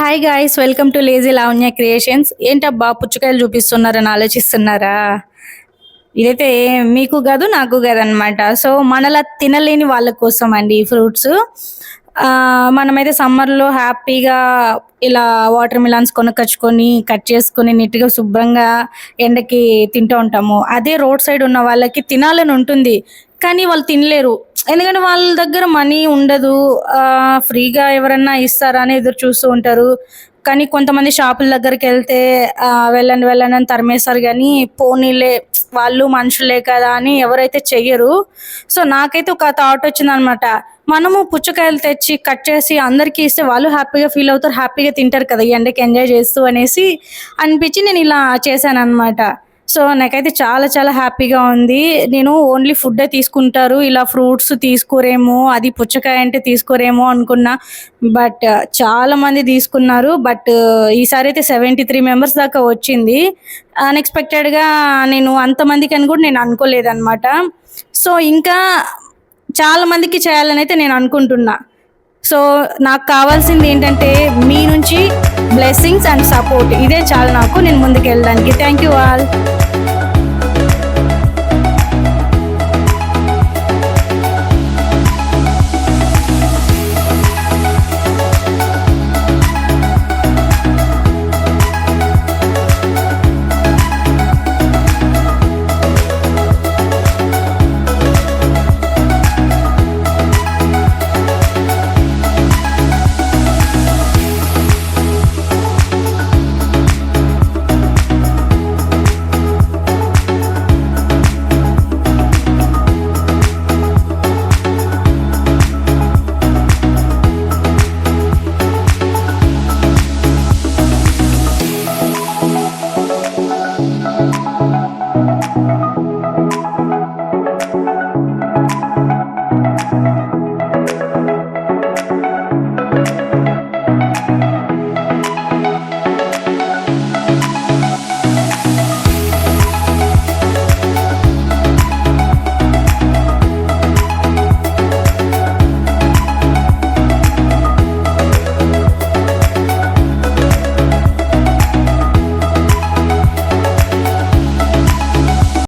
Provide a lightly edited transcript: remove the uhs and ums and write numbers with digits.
Hi guys, welcome to lazy Lavanya creations. ఏంటబ్బా పుచ్చకాయలు చూపిస్తున్నారని ఆలోచిస్తున్నారా? ఇదైతే మీకు కాదు నాకు కాదు అనమాట. సో మనలా తినలేని వాళ్ళ కోసం అండి ఈ ఫ్రూట్స్. మనమైతే సమ్మర్లో హ్యాపీగా ఇలా వాటర్ మిలాన్స్ కొనుక్కొచ్చుకొని కట్ చేసుకొని నీట్గా శుభ్రంగా ఎండకి తింటూ ఉంటాము. అదే రోడ్ సైడ్ ఉన్న వాళ్ళకి తినాలని ఉంటుంది, కానీ వాళ్ళు తినలేరు. ఎందుకంటే వాళ్ళ దగ్గర మనీ ఉండదు. ఫ్రీగా ఎవరన్నా ఇస్తారా అని ఎదురు చూస్తూ ఉంటారు. కానీ కొంతమంది షాపుల దగ్గరికి వెళ్తే వెళ్ళండి వెళ్ళండి అని తరిమేస్తారు, కానీ పోనీలే వాళ్ళు మనుషులే కదా అని ఎవరైతే చెయ్యరు. సో నాకైతే ఒక థాట్ వచ్చిందనమాట. మనము పుచ్చకాయలు తెచ్చి కట్ చేసి అందరికీ ఇస్తే వాళ్ళు హ్యాపీగా ఫీల్ అవుతారు, హ్యాపీగా తింటారు కదా ఈ ఎండకి ఎంజాయ్ చేస్తూ అనేసి అనిపించి నేను ఇలా చేశాను అనమాట. సో నాకైతే చాలా చాలా హ్యాపీగా ఉంది. నేను ఓన్లీ ఫుడ్డే తీసుకుంటారు, ఇలా ఫ్రూట్స్ తీసుకోరేమో, అది పుచ్చకాయ అంటే తీసుకోరేమో అనుకున్నా. బట్ చాలా మంది తీసుకున్నారు. బట్ ఈసారి అయితే 73 మెంబర్స్ దాకా వచ్చింది. అన్ఎక్స్పెక్టెడ్గా నేను అంతమందికి అని కూడా నేను అనుకోలేదన్నమాట. సో ఇంకా చాలా మందికి చేయాలని అయితే నేను అనుకుంటున్నా. సో నాకు కావాల్సింది ఏంటంటే మీ నుంచి బ్లెస్సింగ్స్ అండ్ సపోర్ట్. ఇదే చాలు నాకు నేను ముందుకు వెళ్ళడానికి. Thank you all.